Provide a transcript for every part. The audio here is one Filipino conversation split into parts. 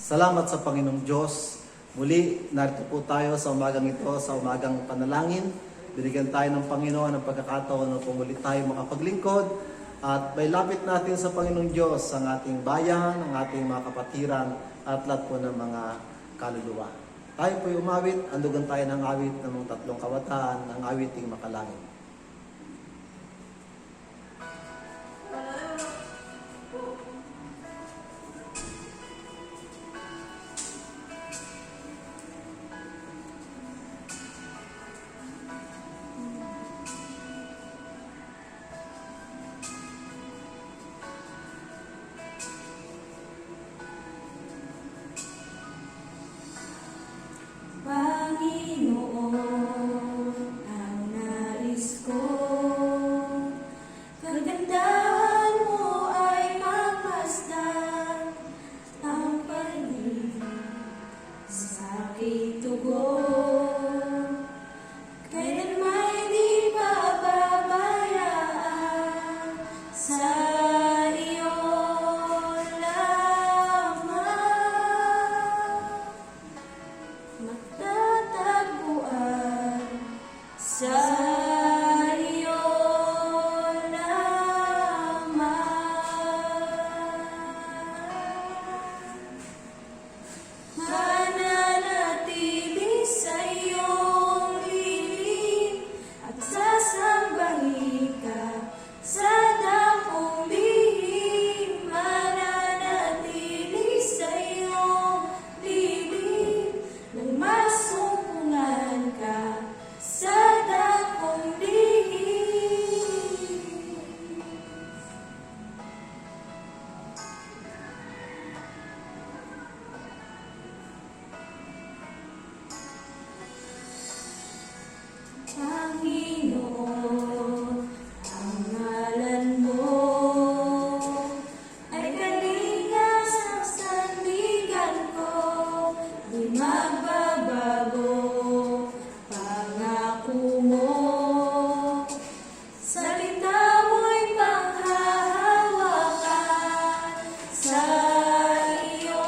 Salamat sa Panginoong Diyos. Muli, narito po tayo sa umagang ito, sa umagang panalangin. Binigyan tayo ng Panginoon ng pagkakataon na pumuli tayo makapaglingkod. At may lapit natin sa Panginoong Diyos ang ating bayan, ang ating mga kapatiran, at lahat po ng mga kaluluwa. Tayo po'y umawit, andugan tayo ng awit ng mga tatlong kawataan, ng awiting makalangit. Panginoon, ang nais ko, kagandahan mo ay magmasdan, ang panig sa aking tugon, kailan may di pababayaan sa iyo lamang. Magtatagpuan sa iyo lamang. Mananatili sa iyong lilim at sasambahin ka sa dakong lihim. Mananatili sa iyong lilim nang masumpungan ka sa dakong lihim. Panginoon, ang ngalan mo ay kalinga sa sandigan ko, di magbabago pangako mo. Salita mo'y panghahawakan sa iyo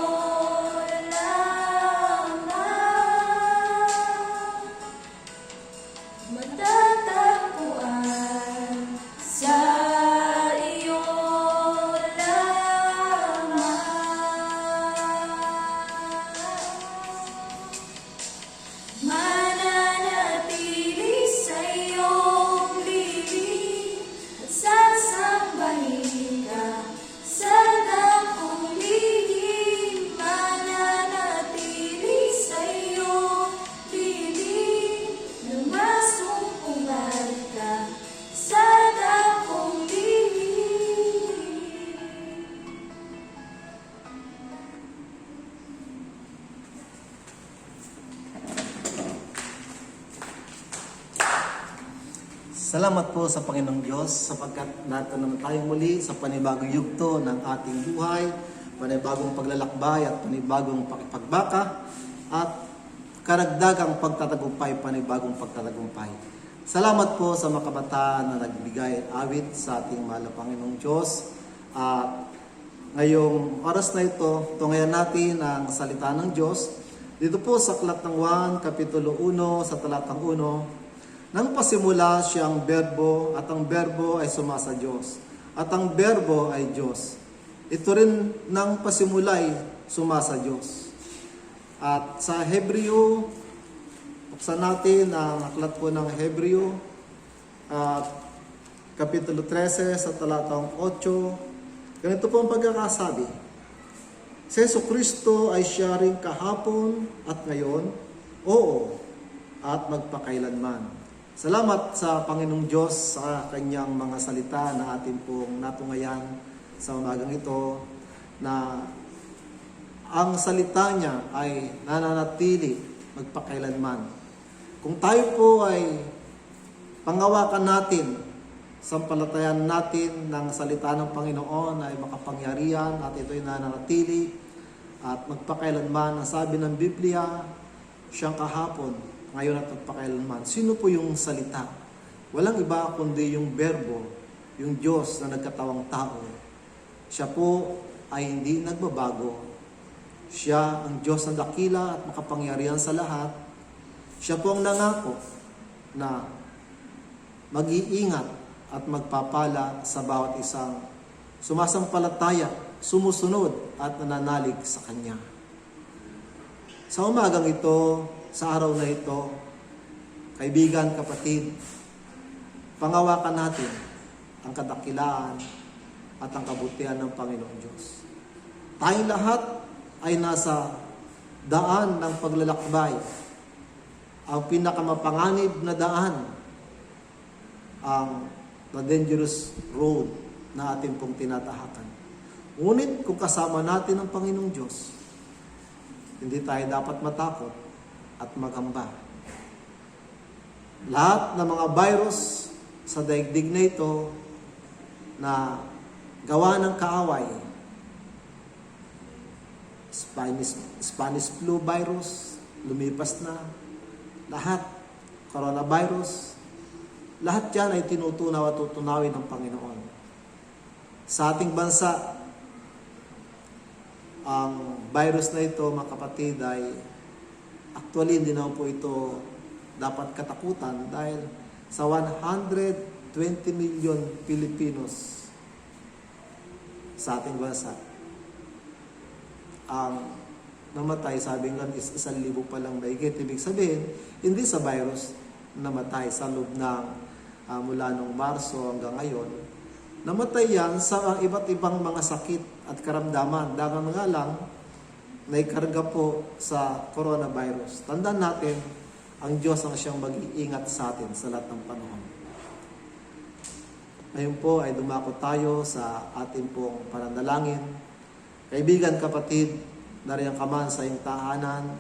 lamang. Matatagpuan sa iyo lamang. Mananatili sa iyong lilim at sasambahin ka sa dakong lihim. Mananatili sa iyong lilim nang masumpungan ka sa dakong lihim. Salamat po sa Panginoong Diyos sapagkat nato naman tayo muli sa panibagong yugto ng ating buhay, panibagong paglalakbay at panibagong pakipagbaka at karagdagang pagtatagumpay, panibagong pagtatagumpay. Salamat po sa mga kabataan na nagbigay awit sa ating mahal na Panginoong Diyos. At ngayong oras na ito, tungayan natin ang salita ng Diyos. Dito po sa Aklat ng Juan, Kapitulo 1, sa talatang 1, nang pasimula siyang berbo at ang berbo ay sumasa Diyos at ang berbo ay Diyos. Ito rin nang pasimulay sumasa Diyos. At sa Hebreo, buksan natin ang aklat po ng Hebreo, Kapitulo 13 sa talatang 8. Ganito po ang pagkakasabi. Si Jesucristo ay siya rin kahapon at ngayon, oo, at magpakailanman. Salamat sa Panginoong Diyos sa kanyang mga salita na atin pong natungayan sa umagang ito, na ang salita niya ay nananatili magpakailanman. Kung tayo po ay pangawakan natin, sampalatayan natin ng salita ng Panginoon ay makapangyarihan at ito'y nananatili at magpakailanman. Ang sabi ng Biblia, siyang kahapon, ngayon at magpakailanman. Sino po yung salita? Walang iba kundi yung berbo, yung Diyos na nagkatawang tao. Siya po ay hindi nagbabago Siya ang Diyos ng dakila at makapangyarihan sa lahat. Siya po ang nangako na mag-iingat at magpapala sa bawat isang sumasampalataya, sumusunod at nananalig sa Kanya. Sa umagang ito, sa araw na ito, kaibigan, kapatid, pangawakan natin ang kadakilaan at ang kabutihan ng Panginoong Diyos. Tayong lahat ay nasa daan ng paglalakbay. Ang pinakamapanganib na daan, ang the dangerous road na atin pong tinatahakan. Ngunit kung kasama natin ang Panginoong Diyos, hindi tayo dapat matakot at magamba. Lahat ng mga virus sa daigdig na ito na gawa ng kaaway, Spanish flu virus, lumipas na, lahat, coronavirus, lahat yan ay tinutunaw at tutunawin ng Panginoon. Sa ating bansa, ang virus na ito, mga kapatid, ay actually hindi na po ito dapat katakutan dahil sa 120 million Filipinos sa ating bansa, ang namatay, sabi nga, is 1,000 pa lang mahigit. Ibig sabihin, hindi sa virus namatay sa loob ng mula nung Marso hanggang ngayon. Namatay yan sa iba't ibang mga sakit at karamdaman. Dahil nga lang, naikarga po sa coronavirus. Tandaan natin, ang Diyos ang siyang mag-iingat sa atin sa lahat ng panahon. Ngayon po ay dumako tayo sa ating pong pananalangin. Kaibigan, kapatid, nariyan ka man sa iyong tahanan,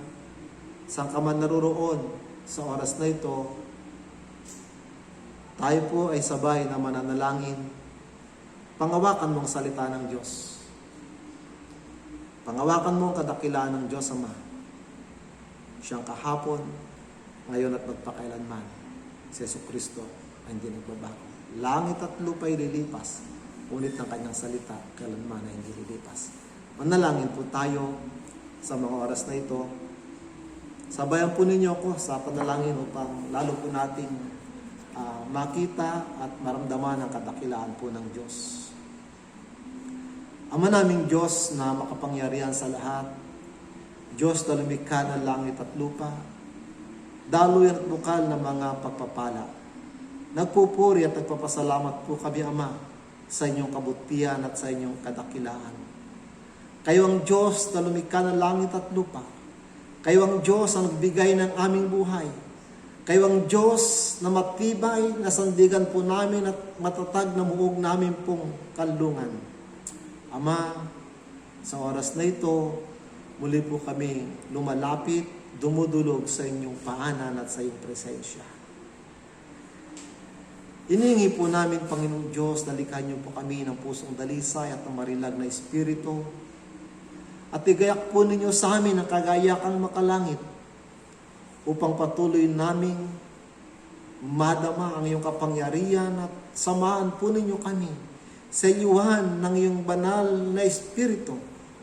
saan ka man naroroon sa oras na ito, tayo po ay sabay na mananalangin. Pangawakan mo ang salita ng Diyos. Pangawakan mo ang kadakilaan ng Diyos Ama. Siyang kahapon, ngayon at magpakailanman. Si Jesucristo ay hindi nagbabago. Langit at lupa ay lilipas, ngunit ng kanyang salita kailanman ay hindi lilipas. Manalangin po tayo sa mga oras na ito. Sabayan po ninyo ako sa panalangin upang lalo po nating makita at maramdaman ang kadakilaan po ng Diyos. Ama naming Diyos na makapangyarihan sa lahat, Diyos na lumikha ng langit at lupa, daluyan at bukal ng mga pagpapala. Nagpupuri at nagpapasalamat po kami, Ama, sa inyong kabutihan at sa inyong kadakilaan. Kayo ang Diyos na lumikha ng langit at lupa. Kayo ang Diyos ang nagbigay ng aming buhay. Kayo ang Diyos na matibay na sandigan po namin at matatag na muog namin pong kanlungan. Ama, sa oras na ito, muli po kami lumalapit, dumudulog sa inyong paanan at sa iyong presensya. Inihingi po namin, Panginoong Diyos, nalikhan niyo po kami ng pusong dalisay at ng marilag na espiritu. At igayak po ninyo sa amin ang kagayakang makalangit upang patuloy naming madama ang iyong kapangyarihan at samahan po ninyo kami sa iyuhan ng iyong banal na espiritu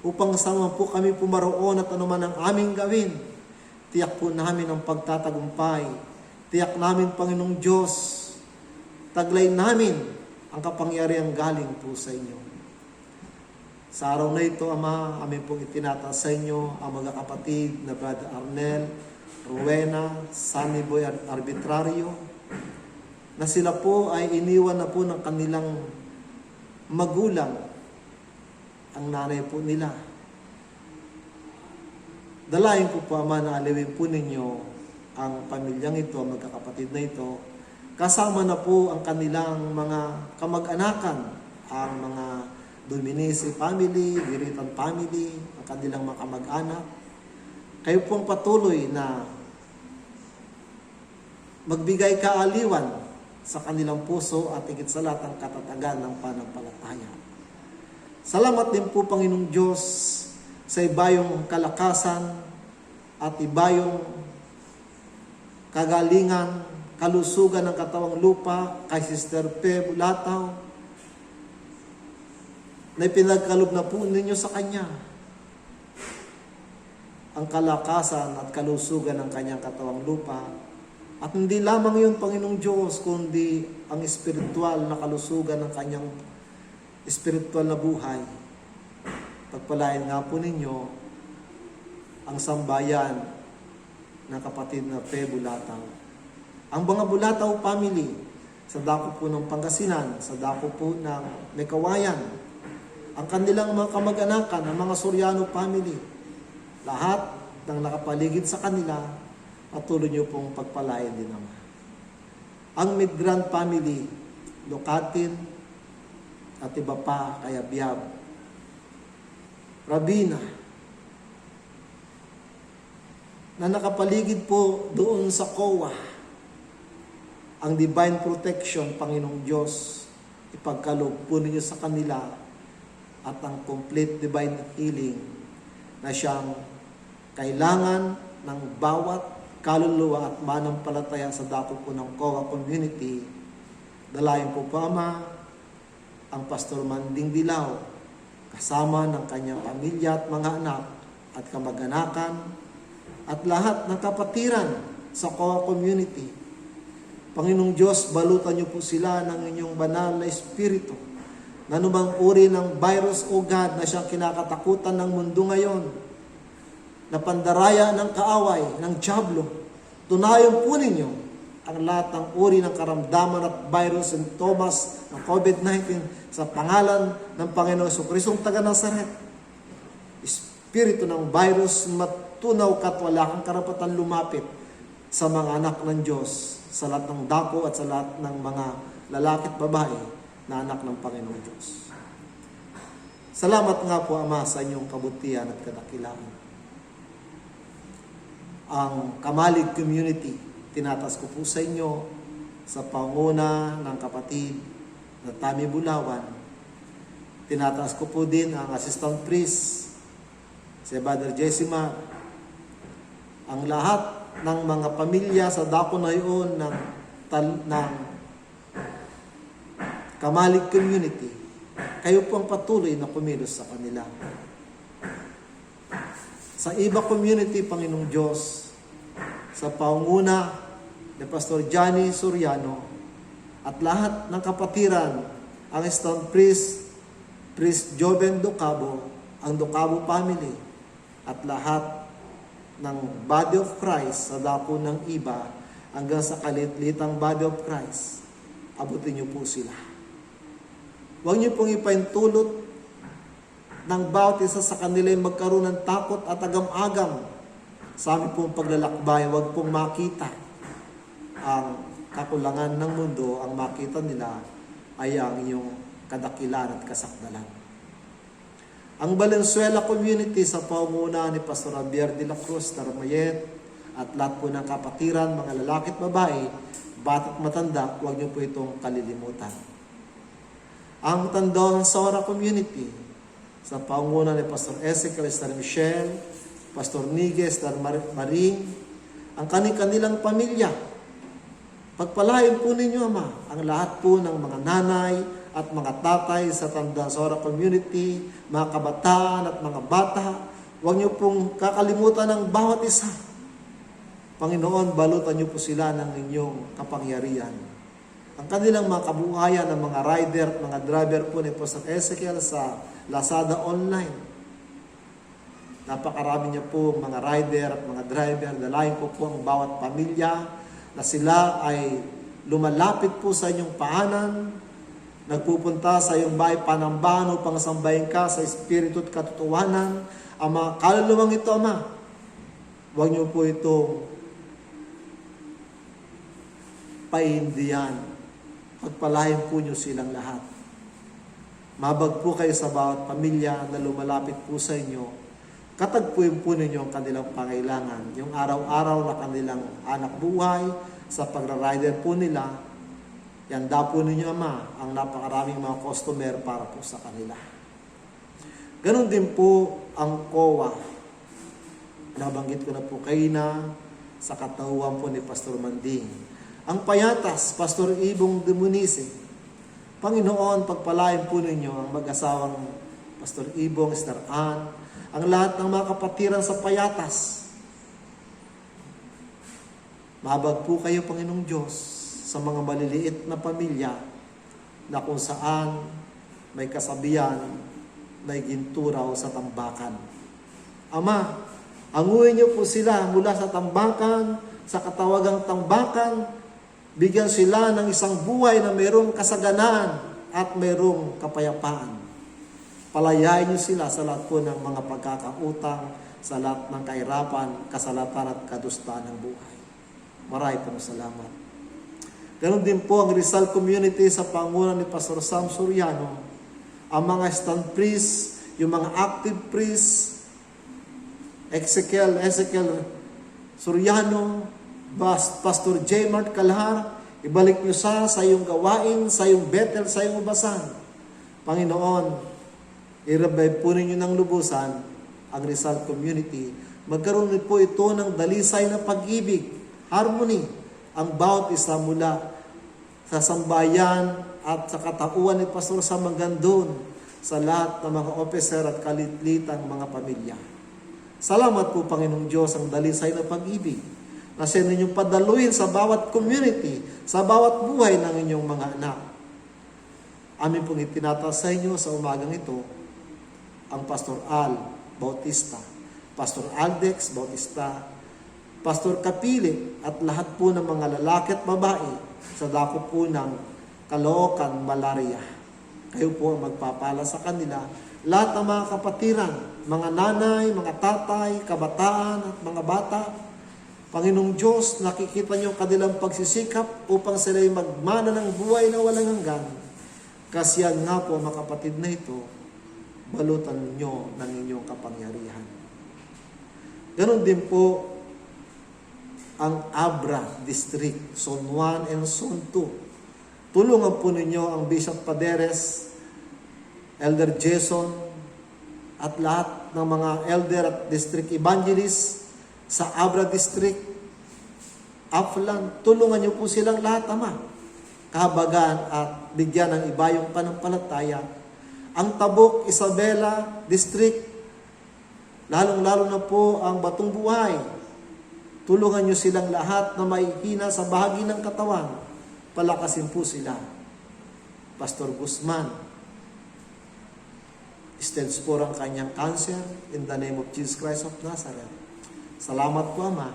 upang sama po kami pumaroon at anuman ang aming gawin. Tiyak po namin ang pagtatagumpay. Tiyak namin, Panginoong Diyos, taglay namin ang kapangyarihan galing po sa inyo. Sa araw na ito, Ama, amin pong itinataas sa inyo ang mga kapatid na Brother Arnel, Rowena, Sammy Boy Arbitrario, na sila po ay iniwan na po ng kanilang magulang, ang nanay po nila. Dalayan ko po, Ama, na aliwin po ninyo ang pamilyang ito, ang magkakapatid na ito, kasama na po ang kanilang mga kamag-anakan, ang mga Dominisi family, Biritan family, ang kanilang mga kamag-anak. Kayo pong patuloy na magbigay kaaliwan sa kanilang puso at higit sa lahat ang katatagan ng pananampalataya. Salamat din po, Panginoong Diyos, sa ibayong kalakasan at ibayong kagalingan, kalusugan ng katawang lupa kay Sister Pe Bulataw, na ipinagkaloob na po ninyo sa Kanya. ang kalakasan at kalusugan ng kanyang katawang lupa. At hindi lamang yun, Panginoong Diyos, kundi ang espiritual na kalusugan ng kanyang espiritual na buhay. Pagpalain nga po ninyo ang sambayan ng kapatid na Pe Bulataw. Ang mga Bulataw family, sa dako po ng Pangasinan, sa dako po ng Mekawayan, ang kanilang mga kamag-anakan, ang mga Soriano family, lahat ng nakapaligid sa kanila, patuloy niyo pong pagpalain din naman. Ang Migrant family, Locatin, at iba pa, kaya Biab, Rabina, na nakapaligid po doon sa COA, ang divine protection, Panginoong Diyos, ipagkaloob po ninyo sa kanila at ang complete divine healing na siyang kailangan ng bawat kaluluwa at manampalataya sa dako po ng COA community. Dalayan po po, Ama, ang Pastor Manding Dilaw, kasama ng kanyang pamilya at mga anak at kamag-anakan at lahat ng kapatiran sa COA community. Panginoong Diyos, balutan niyo po sila ng inyong banal na espiritu na anumang uri ng virus o God na siyang kinakatakutan ng mundo ngayon, na pandaraya ng kaaway, ng dyablo. Tunayan po ninyo ang lahat ng uri ng karamdaman at virus and sintomas ng COVID-19 sa pangalan ng Panginoon Jesucristo, taga Nazaret. Espiritu ng virus, matunaw ka't wala kang karapatan lumapit sa mga anak ng Diyos, sa lahat ng dako at sa lahat ng mga lalaki at babae na anak ng Panginoong Diyos. Salamat nga po, Ama, sa inyong kabutihan at kadakilaan. Ang Kamalig community, tinatas ko po sa inyo sa panguna ng kapatid na Tami Bulawan. Tinatas ko po din ang assistant priest, si Brother Jessica, ang lahat ng mga pamilya sa dako na yun ng Kamalig community. Kayo po ang patuloy na kumilos sa kanila. Sa iba community, Panginoong Diyos, sa panguna ni Pastor Johnny Soriano at lahat ng kapatiran, ang assistant priest, Priest Joven Docabo, ang Docabo family, at lahat ng Body of Christ sa dako ng iba hanggang sa kalititang Body of Christ, abutin niyo po sila. Huwag niyo pong ipaintulot ng bawat isa sa kanila yung magkaroon ng takot at agam-agam sa aming pong paglalakbay. Huwag pong makita ang kakulangan ng mundo, ang makita nila ay ang iyong kadakilan at kasakdalan. Ang Valenzuela community sa pangunguna ni Pastor Javier de la Cruz, Tarmayet, at lahat po ng kapatiran, mga lalaki at babae, bata't matanda, huwag niyo po itong kalilimutan. Ang Tandon Sora community sa pangunguna ni Pastor Ezekiel, Star Michelle, Pastor Niguez, Star Maring, ang kanilang pamilya. Pagpalain po ninyo, Ama, ang lahat po ng mga nanay at mga tatay sa Tandon Sora community, mga kabataan at mga bata. Huwag niyo pong kakalimutan ng bawat isa. Panginoon, balutan niyo po sila ng inyong kapangyarihan. Ang kanilang mga kabuhayan ng mga rider at mga driver po ni Pastor Ezekiel sa Lazada Online. Napakarami niya po mga rider at mga driver. Dalayan ko po ang bawat pamilya na sila ay lumalapit po sa inyong paanan, nagpupunta sa iyong bahay panambahan upang sambahin ka sa espiritu at katotohanan. Ang mga kaluluwang ito, Ama, huwag niyo po itong paindiyan. Pagpalain po niyo silang lahat. Mabag po kayo sa bawat pamilya na lumalapit po sa inyo. Katagpuin po ninyo ang kanilang pangailangan. Yung araw-araw na kanilang anak buhay, sa pagra-rider po nila, yanda po ninyo, Ama, ang napakaraming mga customer para po sa kanila. Ganon din po ang COA. Nabanggit ko na po kayo na sa katauhan po ni Pastor Manding. Ang Payatas, Pastor Ibong Demunise. Panginoon, pagpalain po ninyo ang mag-asawang Pastor Ibong, Star Ann, ang lahat ng mga kapatiran sa Payatas. Mabag po kayo, Panginoong Diyos, sa mga maliliit na pamilya na kung saan may kasabihan, may ginturaw sa tambakan. Ama, anguhin niyo po sila mula sa tambakan, sa katawagang tambakan, bigyan sila ng isang buhay na mayroong kasaganaan at mayroong kapayapaan. Palayain niyo sila sa lahat po ng mga pagkakautang, sa lahat ng kahirapan, kasalatan at kadustaan ng buhay. Maraming pong salamat. Ganon din po ang Rizal Community sa pangunan ni Pastor Sam Soriano, ang mga stand priests, yung mga active priests, Ezekiel Soriano, Pastor J. Mart Calhar, ibalik niyo sa iyong gawain, sa iyong Bethel, sa iyong ubasan. Panginoon, i-revive po ninyo ng lubusan ang Rizal Community. Magkaroon din po ito ng dalisay na pag-ibig, harmony, ang bawat isa mula sa sambayan at sa katauhan ni Pastor sa Magandun, sa lahat ng mga officer at kalitlitang mga pamilya. Salamat po, Panginoong Diyos, ang dalisay na pag-ibig na sa inyong padaluin sa bawat community, sa bawat buhay ng inyong mga anak. Amin pong itinataas sa inyo sa umagang ito ang Pastor Al Bautista, Pastor Aldex Bautista, Pastor Kapili at lahat po ng mga lalaki at babae sa dako po ng Caloocan, Malaria. Kayo po ang magpapala sa kanila. Lahat ng mga kapatiran, mga nanay, mga tatay, kabataan at mga bata, Panginoong Diyos, nakikita niyo kanilang pagsisikap upang sila'y magmana ng buhay na walang hanggan. Kasiyan nga po, mga kapatid na ito, balutan niyo ng inyong kapangyarihan. Ganon din po ang Abra District, Zone 1 and Zone 2. Tulungan po ninyo ang Bishop Paderes, Elder Jason, at lahat ng mga elder at district evangelists sa Abra District, Aflan. Tulungan niyo po silang lahat, Ama, kahabagan at bigyan ng iba yung panampalataya. Ang Tabuk, Isabela District, lalong-lalo na po ang Batong Buhay. Tulungan niyo silang lahat na may hina sa bahagi ng katawan. Palakasin po sila. Pastor Guzman, stage 4 ang kanyang cancer, in the name of Jesus Christ of Nazareth. Salamat po, Ama,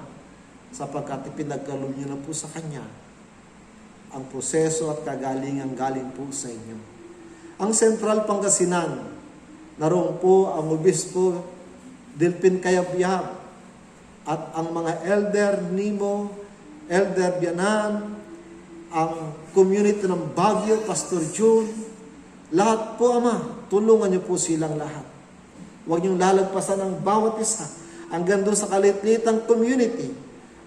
sapagkat ipinagkaloob niyo na po sa kanya ang proseso at kagalingan galing po sa inyo. Ang Central Pangasinan, naroon po ang Obispo Delpin Cayabyab at ang mga elder Nimo, Elder Bianan, ang community ng Baguio, Pastor June, lahat po, Ama, tulungan niyo po silang lahat. Huwag niyong lalagpasan ang bawat isa hanggang doon sa kalititang community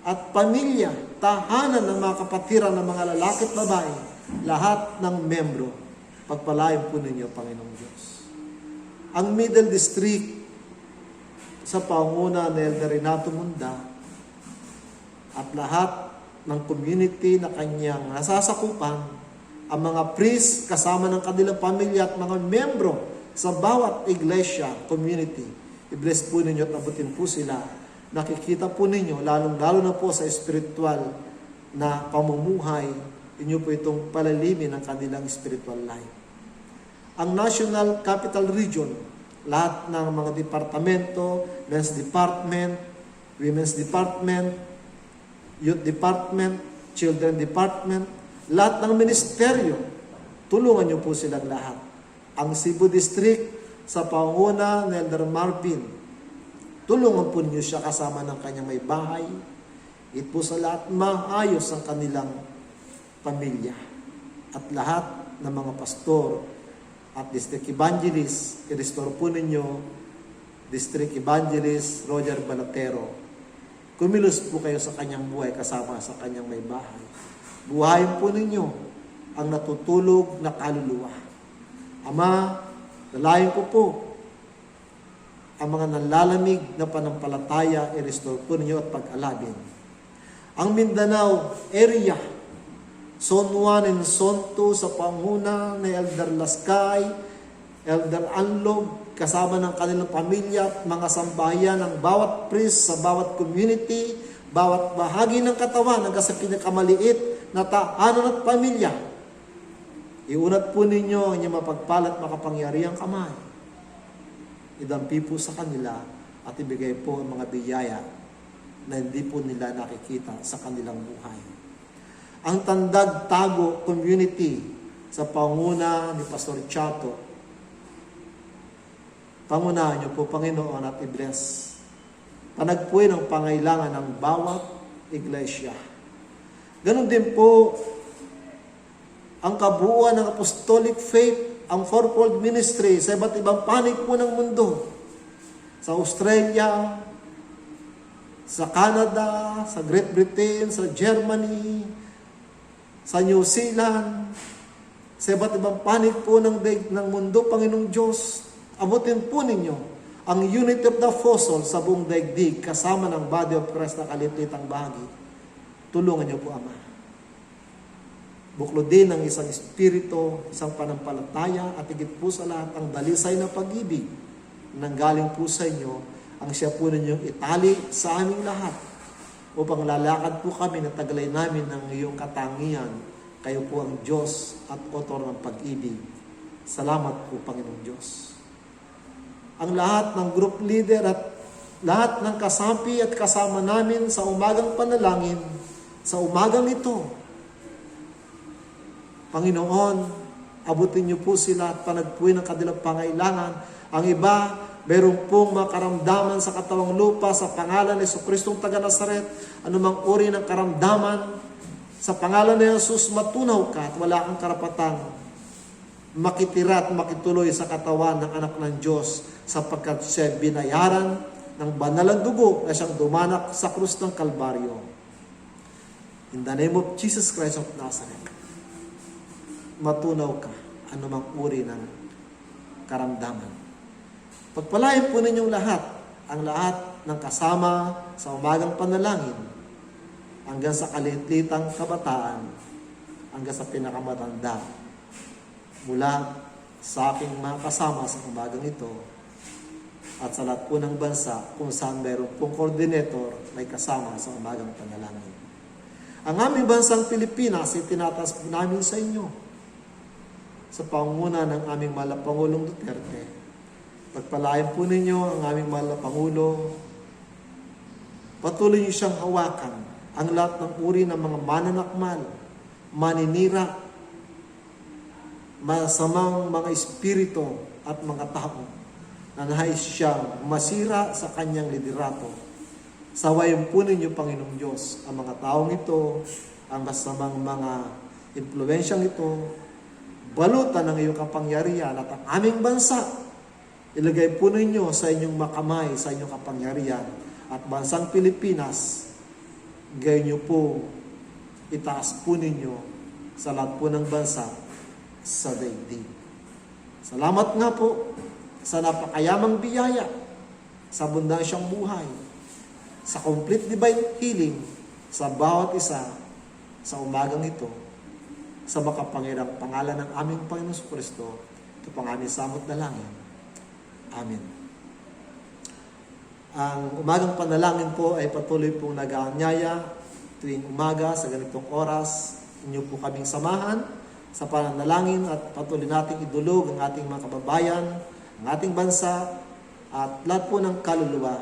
at pamilya, tahanan ng mga kapatiran ng mga lalaki at babae, lahat ng membro. Pagpalain po ninyo, Panginoong Diyos. Ang Middle District sa pangunguna ni Elder Renato Munda at lahat ng community na kanyang nasasakupan, ang mga priest kasama ng kanilang pamilya at mga membro sa bawat iglesia, community. I-bless po ninyo at abutin po sila. Nakikita po ninyo, lalong-lalo na po sa spiritual na pamumuhay, inyo po itong palalimin ng kanilang spiritual life. Ang National Capital Region, lahat ng mga departamento, Men's Department, Women's Department, Youth Department, Children Department, lahat ng ministeryo, tulungan niyo po silang lahat. Ang Cebu District, sa panguna ni Elder Marvin, tulungan po niyo siya kasama ng kanyang may bahay. It po sa lahat maayos ang kanilang pamilya. At lahat ng mga pastor at district evangelist, i-restore po ninyo District Evangelist Roger Balatero. Kumilos po kayo sa kanyang buhay kasama sa kanyang may bahay. Buhayin po ninyo ang natutulog na kaluluwa. Ama, dalayan ko po ang mga nanlalamig na panampalataya, i-restore po ninyo at pag-alabin. Ang Mindanao area, Zone 1 and Zone 2 sa panguna ni Elder Laskay, Elder Anlog, kasama ng kanilang pamilya at mga sambahayan ng bawat priest sa bawat community, bawat bahagi ng katawan hanggang sa pinakamaliit na tahanan at pamilya. Iunat po ninyo ang inyong mapagpalat makapangyarihang kamay. Idampi po sa kanila at ibigay po ang mga biyaya na hindi po nila nakikita sa kanilang buhay. Ang Tandag Tago Community sa panguna ni Pastor Chato, pangunahan niyo po, Panginoon, at i-bless. Panagpuin ang pangailangan ng bawat iglesia. Ganon din po ang kabuuan ng apostolic faith, ang fourfold ministry sa iba't ibang panig po ng mundo. Sa Australia, sa Canada, sa Great Britain, sa Germany, sa New Zealand, sa iba't ibang panig po ng mundo, Panginoong Diyos, abutin po ninyo ang unity of the apostle sa buong daigdig kasama ng body of Christ na kalititang bahagi. Tulungan niyo po, Ama. Buklod din ang isang espiritu, isang panampalataya at higit po sa lahat ang dalisay na pag-ibig nang galing po sa inyo ang siya po ninyong itali sa aming lahat upang lalakad po kami na taglay namin ng iyong katangian. Kayo po ang Diyos at author ng pag-ibig. Salamat po, Panginoong Diyos. Ang lahat ng group leader at lahat ng kasampi at kasama namin sa umagang panalangin, sa umagang ito, Panginoon, abutin niyo po sila at panagpuin ang kanilang pangailangan. Ang iba, mayroon pong makaramdaman sa katawang lupa sa pangalan ni Jesucristong taga Nazaret, anumang uri ng karamdaman, sa pangalan ni Jesus, matunaw ka at wala kang karapatang makitira at makituloy sa katawan ng anak ng Diyos sapagkat siya binayaran ng banal ang dugo na siyang dumanak sa krus ng Kalbaryo. In the name of Jesus Christ of Nazareth, matunaw ka anumang uri ng karamdaman. Pagpalain po ninyong lahat, ang lahat ng kasama sa umagang panalangin, hanggang sa kalitlitang kabataan, hanggang sa pinakamatanda, mula sa aking mga kasama sa umagang ito, at sa lahat po ng bansa kung saan mayroon pong coordinator may kasama sa umagang panalangin. Ang aming bansang Pilipinas ay tinataas po namin sa inyo sa pangunguna ng aming mahal na Pangulong Duterte. Pagpalain po ninyo ang aming mahal na Pangulo. Patuloy niyo siyang hawakan ang lahat ng uri ng mga mananakmal, maninira, masamang mga espiritu at mga tao na nais siyang masira sa kanyang liderato. Sawayin po ninyo, Panginoong Diyos, ang mga taong ito, ang masamang mga impluensyang ito, balutan ng iyong kapangyarihan at ang aming bansa, ilagay po ninyo sa inyong makamay, sa inyong kapangyarihan at bansang Pilipinas, gayon niyo po, itaas po ninyo sa lahat po ng bansa sa daigdig. Salamat nga po sa napakayamang biyaya, sa abundansyang buhay, sa complete divine healing sa bawat isa sa umagang ito, sa makapangyarang pangalan ng aming Panginoon Jesucristo, ito pang aming samot na langin. Amen. Ang umagang panalangin po ay patuloy pong nag-aanyaya tuwing umaga sa ganitong oras. Inyo po kaming samahan sa pananalangin at patuloy nating idulog ang ating mga kababayan, ang ating bansa, at lahat po ng kaluluwa.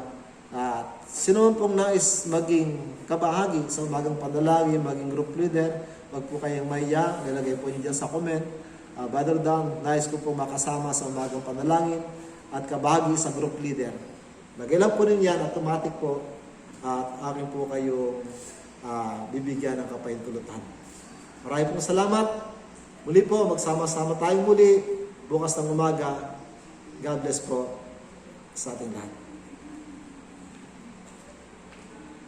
At sino man pong nais maging kabahagi sa umagang panalangin, maging group leader, wag po kayong mahiya, nilagay po niyo dyan sa comment. Brother Dan, nais ko po makasama sa umagang panalangin at kabahagi sa group leader. Lagay lang po rin yan, automatic po, at akin po kayo bibigyan ng kapahintulutan. Maraming po salamat. Muli po, magsama-sama tayong muli bukas ng umaga. God bless po sa ating lahat.